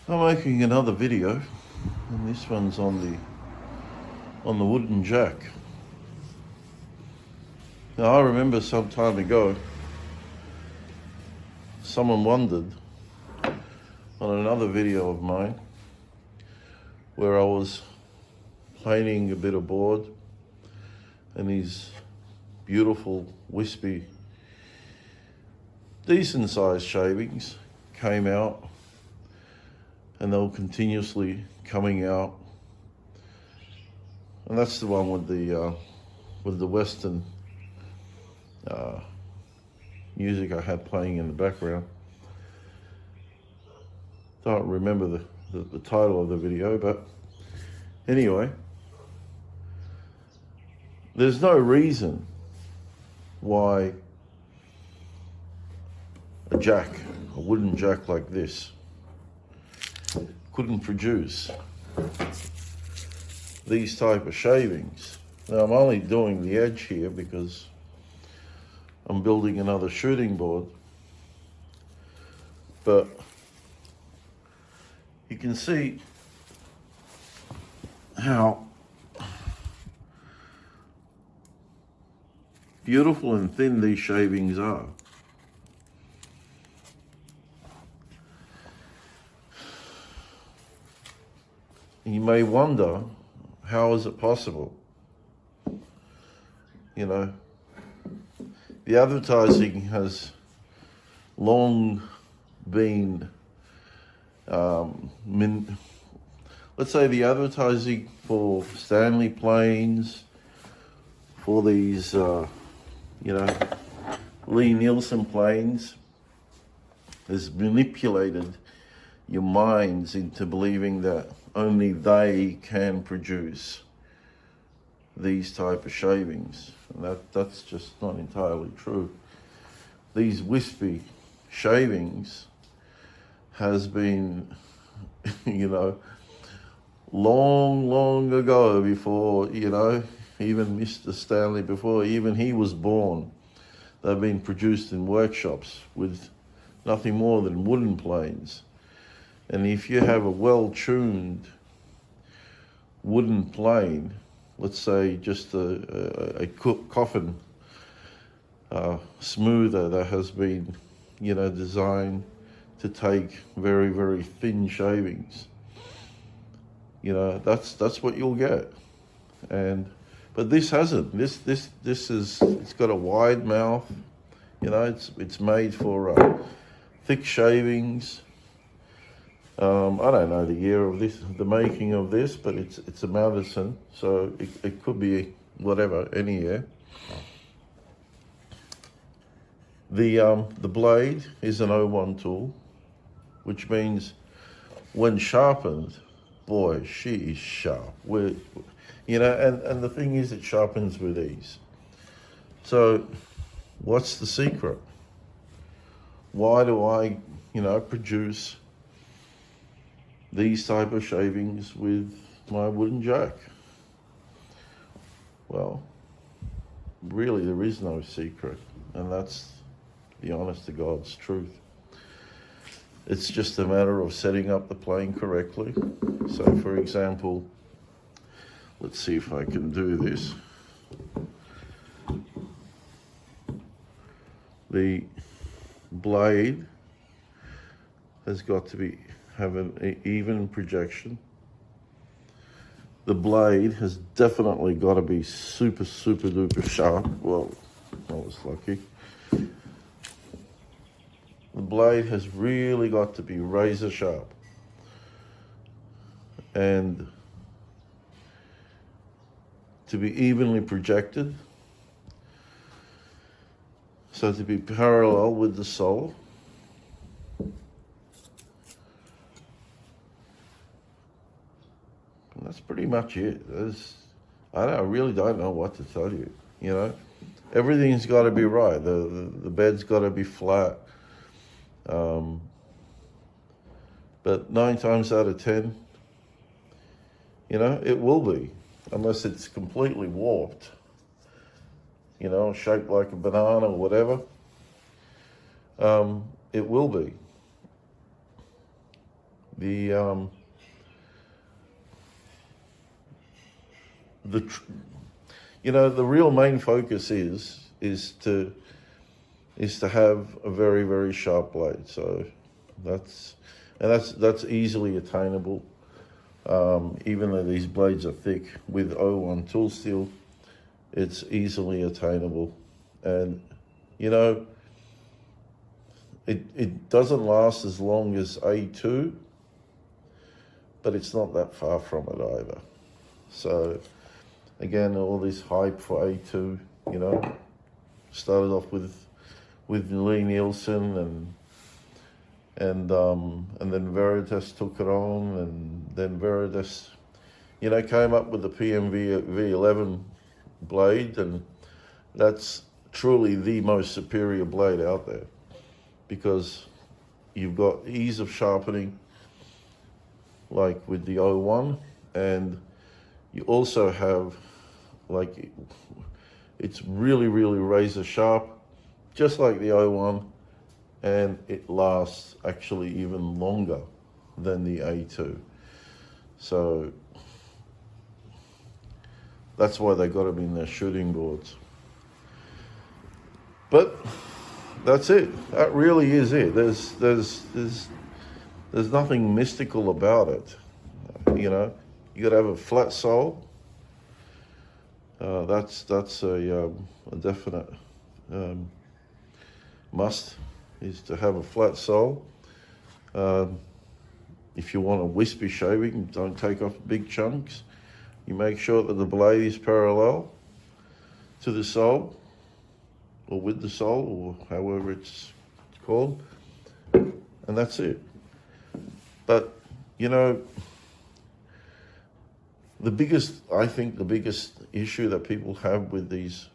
I'm making another video, and this one's on the wooden jack. Now I remember some time ago, someone wondered on another video of mine where I was planing a bit of board, and these beautiful Whispy, decent sized shavings came out, and they were continuously coming out. And that's the one with the Western music I had playing in the background. Don't remember the title of the video, but anyway, there's no reason why a wooden jack like this, couldn't produce these type of shavings. Now I'm only doing the edge here because I'm building another shooting board, but you can see how beautiful and thin these shavings are. You may wonder, how is it possible? You know, the advertising has long been, let's say the advertising for Stanley planes, for these, Lee Nielsen planes, has manipulated your minds into believing that only they can produce these type of shavings. And that's just not entirely true. These Whispy shavings has been, long ago, before, even Mr. Stanley, before even he was born, they've been produced in workshops with nothing more than wooden planes. And if you have a well-tuned wooden plane, let's say just a coffin smoother that has been, designed to take very, very thin shavings, that's what you'll get. But this hasn't. It's got a wide mouth. It's made for thick shavings. I don't know the year of this, the making of this, but it's a Madison, so it could be whatever, any year. The blade is an 01 tool, which means when sharpened, boy, she is sharp. And the thing is, it sharpens with ease. So what's the secret? Why do I, produce these type of shavings with my wooden jack? Well, really there is no secret, and that's the honest to God's truth. It's just a matter of setting up the plane correctly. So for example, let's see if I can do this. The blade has got to have an even projection. The blade has definitely got to be super duper sharp. Well, I was lucky. The blade has really got to be razor sharp. And to be evenly projected, so to be parallel with the sole. And that's pretty much it. I really don't know what to tell you. Everything's got to be right. The bed's got to be flat. But 9 times out of 10, it will be, unless it's completely warped, shaped like a banana or whatever. It will be. The the real main focus is to have a very, very sharp blade. So that's easily attainable. Even though these blades are thick, with O1 tool steel, it's easily attainable. And it doesn't last as long as A2, but it's not that far from it either. So again, all this hype for A2, started off with Lee Nielsen, and then Veritas took it on, and then Veritas, came up with the PMV V11 blade, and that's truly the most superior blade out there, because you've got ease of sharpening, like with the O1, and you also have, like, it's really, really razor sharp, just like the O1, and it lasts actually even longer than the A2. So that's why they got them in their shooting boards. But that's it. That really is it. There's nothing mystical about it. You got to have a flat sole. That's a definite must, is to have a flat sole. If you want a wispy shaving, don't take off big chunks. You make sure that the blade is parallel to the sole, or with the sole, or however it's called, and that's it. But I think the biggest issue that people have with these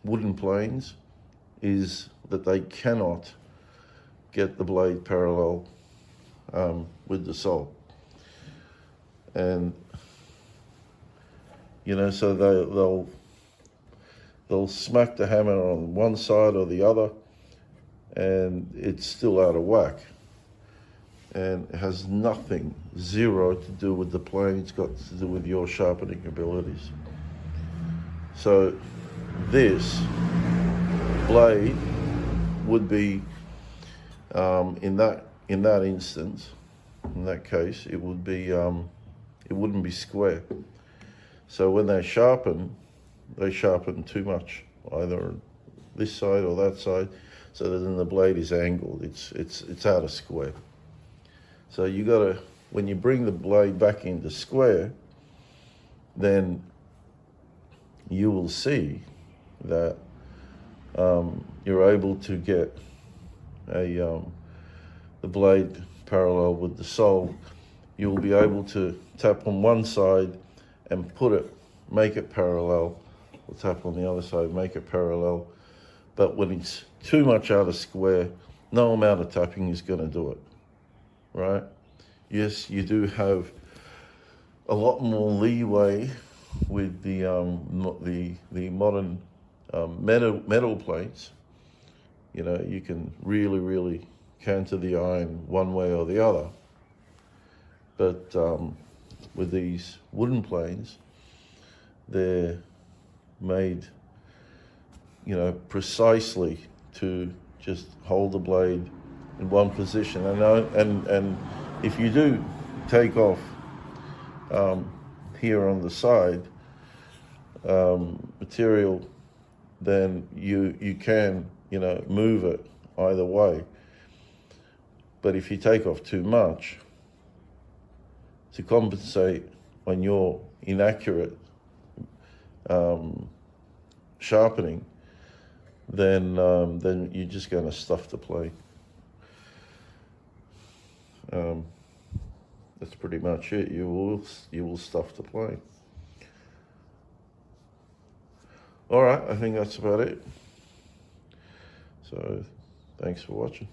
wooden planes is that they cannot get the blade parallel with the sole. And so they'll smack the hammer on one side or the other, and it's still out of whack. And it has nothing, zero, to do with the plane. It's got to do with your sharpening abilities. So this blade would be, in that instance, in that case, it would be, it wouldn't be square. So when they sharpen too much, either this side or that side, so that then the blade is angled. It's out of square. So you gotta, when you bring the blade back into square, then you will see that you're able to get the blade parallel with the sole. You will be able to tap on one side and make it parallel, or tap on the other side, make it parallel. But when it's too much out of square, no amount of tapping is going to do it, right? Yes, you do have a lot more leeway with the modern metal plates. You can really, really canter the iron one way or the other. But with these wooden planes, they're made, precisely to just hold the blade in one position. And if you do take off here on the side material, then you can move it either way. But if you take off too much, to compensate on your inaccurate sharpening, then you're just going to stuff the plate. That's pretty much it. You will stuff the plate. All right, I think that's about it. So thanks for watching.